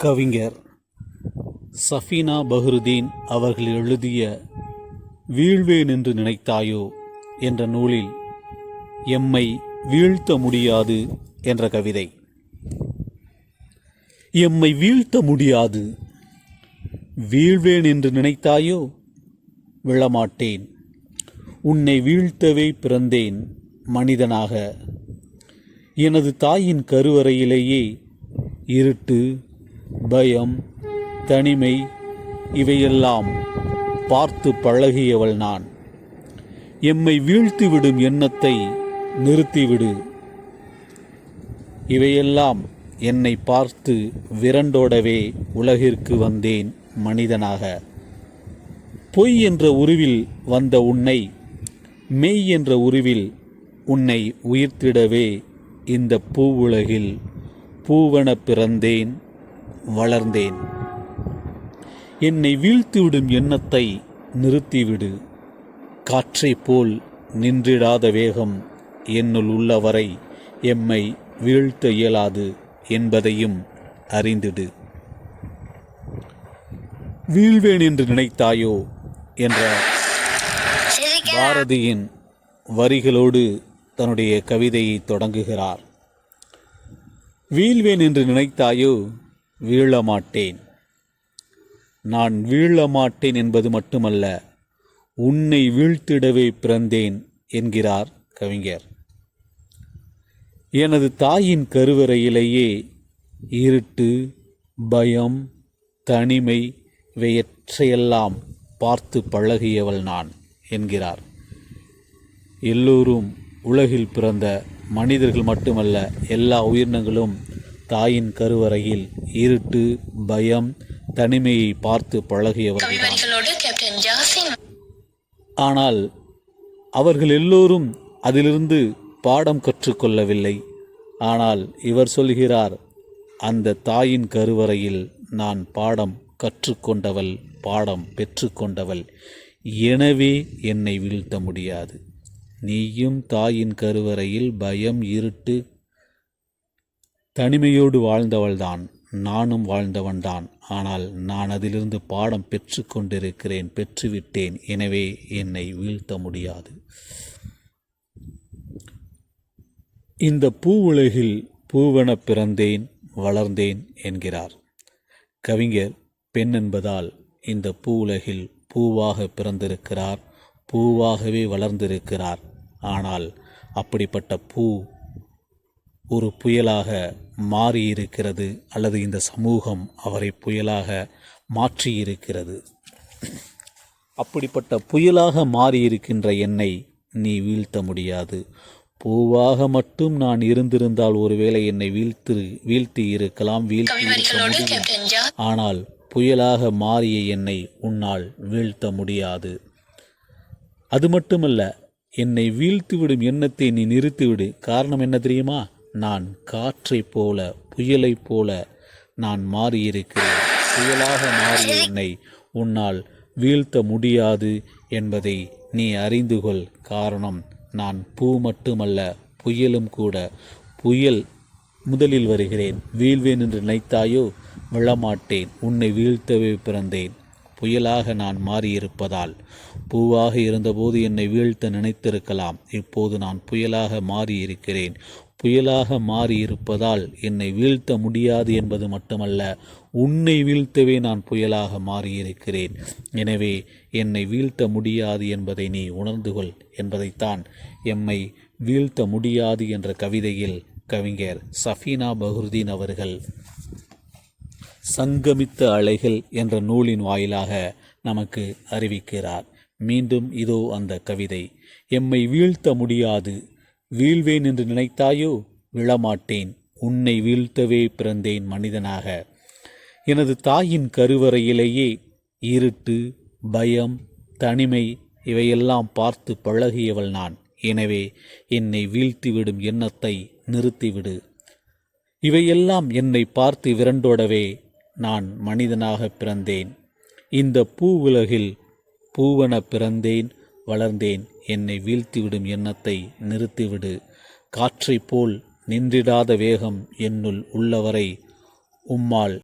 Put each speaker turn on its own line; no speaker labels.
கவிஞர் சஃபீனா பஹ்ருதீன் அவர்கள் எழுதிய வீழ்வேன் என்று நினைத்தாயோ என்ற நூலில் எம்மை வீழ்த்த முடியாது என்ற கவிதை. எம்மை வீழ்த்த முடியாது, வீழ்வேன் என்று நினைத்தாயோ, விழமாட்டேன். உன்னை வீழ்த்தவே பிறந்தேன் மனிதனாக. எனது தாயின் கருவறையிலேயே இருட்டு, பயம், தனிமை இவையெல்லாம் பார்த்து பழகியவள் நான். எம்மை வீழ்த்திவிடும் எண்ணத்தை நிறுத்திவிடு. இவையெல்லாம் என்னை பார்த்து விரண்டோடவே உலகிற்கு வந்தேன் மனிதனாக. பொய் என்ற உருவில் வந்த உன்னை மெய் என்ற உருவில் உன்னை உயிர்த்திடவே இந்த பூவுலகில் பூவென பிறந்தேன், வளர்ந்தேன். என்னை வீழ்த்திவிடும் எண்ணத்தை நிறுத்திவிடு. காற்றைப் போல் நின்றிடாத வேகம் என்னுள் உள்ளவரை எம்மை வீழ்த்த இயலாது என்பதையும் அறிந்திடு. வீழ்வேன் என்று நினைத்தாயோ என்ற பாரதியின் வரிகளோடு தன்னுடைய கவிதையை தொடங்குகிறார். வீழ்வேன் என்று நினைத்தாயோ, வீழமாட்டேன். நான் வீழமாட்டேன் என்பது மட்டுமல்ல, உன்னை வீழ்த்திடவே பிறந்தேன் என்கிறார் கவிஞர். எனது தாயின் கருவறையிலேயே இருட்டு, பயம், தனிமை இவையற்றையெல்லாம் பார்த்து பழகியவள் நான் என்கிறார். எல்லோரும் உலகில் பிறந்த மனிதர்கள் மட்டுமல்ல, எல்லா உயிரினங்களும் தாயின் கருவறையில் இருட்டு, பயம், தனிமையை பார்த்து பழகியவர்கள். ஆனால் அவர்கள் எல்லோரும் அதிலிருந்து பாடம் கற்றுக்கொள்ளவில்லை. ஆனால் இவர் சொல்கிறார், அந்த தாயின் கருவறையில் நான் பாடம் கற்றுக்கொண்டவள், பாடம் பெற்றுக்கொண்டவள். எனவே என்னை வீழ்த்த முடியாது. நீயும் தாயின் கருவறையில் பயம், இருட்டு, தனிமையோடு வாழ்ந்தவள்தான். நானும் வாழ்ந்தவன்தான். ஆனால் நான் அதிலிருந்து பாடம் பெற்று கொண்டிருக்கிறேன், பெற்றுவிட்டேன். எனவே என்னை வீழ்த்த முடியாது. இந்த பூவுலகில் பூவென பிறந்தேன், வளர்ந்தேன் என்கிறார் கவிஞர். பெண் என்பதால் இந்த பூவுலகில் பூவாக பிறந்திருக்கிறார், பூவாகவே வளர்ந்திருக்கிறார். ஆனால் அப்படிப்பட்ட பூ ஒரு புயலாக மாறியிருக்கிறது, அல்லது இந்த சமூகம் அவரை புயலாக மாற்றியிருக்கிறது. அப்படிப்பட்ட புயலாக மாறியிருக்கின்ற என்னை நீ வீழ்த்த முடியாது. பூவாக மட்டும் நான் இருந்திருந்தால் ஒருவேளை என்னை வீழ்த்தி இருக்கலாம், வீழ்த்தி இருக்க முடியும். ஆனால் புயலாக மாறிய என்னை உன்னால் வீழ்த்த முடியாது. அது மட்டுமல்ல, என்னை வீழ்த்திவிடும் எண்ணத்தை நீ நிறுத்திவிடு. காரணம் என்ன தெரியுமா? நான் காற்றைப் போல, புயலைப் போல நான் மாறியிருக்கிறேன். புயலாக மாறிய என்னை உன்னால் வீழ்த்த முடியாது என்பதை நீ அறிந்து கொள். காரணம், நான் பூ மட்டுமல்ல, புயலும் கூட. புயல் முதலில் வருகிறேன். வீழ்வேன் என்று நினைத்தாயோ, விழமாட்டேன். உன்னை வீழ்த்தவே பிறந்தேன். புயலாக நான் மாறியிருப்பதால். பூவாக இருந்தபோது என்னை வீழ்த்த நினைத்திருக்கலாம். இப்போது நான் புயலாக மாறியிருக்கிறேன். புயலாக மாறியிருப்பதால் என்னை வீழ்த்த முடியாது என்பது மட்டுமல்ல, உன்னை வீழ்த்தவே நான் புயலாக மாறியிருக்கிறேன். எனவே என்னை வீழ்த்த முடியாது என்பதை நீ உணர்ந்து கொள் என்பதைத்தான் எம்மை வீழ்த்த முடியாது என்ற கவிதையில் கவிஞர் சஃபீனா பஹ்ருதீன் அவர்கள் சங்கமித்த அலைகள் என்ற நூலின் வாயிலாக நமக்கு அறிவிக்கிறார். மீண்டும் இதோ அந்த கவிதை. எம்மை வீழ்த்த முடியாது, வீழ்வேன் என்று நினைத்தாயோ, விழமாட்டேன். உன்னை வீழ்த்தவே பிறந்தேன் மனிதனாக. எனது தாயின் கருவறையிலேயே இருட்டு, பயம், தனிமை இவையெல்லாம் பார்த்து பழகியவள் நான். எனவே என்னை வீழ்த்திவிடும் எண்ணத்தை நிறுத்திவிடு. இவையெல்லாம் என்னை பார்த்து விரண்டோடவே நான் மனிதனாக பிறந்தேன். இந்த பூவுலகில் பூவென பிறந்தேன், வளர்ந்தேன். என்னை வீழ்த்திவிடும் எண்ணத்தை நிறுத்திவிடு. காற்றைப் போல் நின்றிடாத வேகம் என்னுள் உள்ளவரை உம்மால்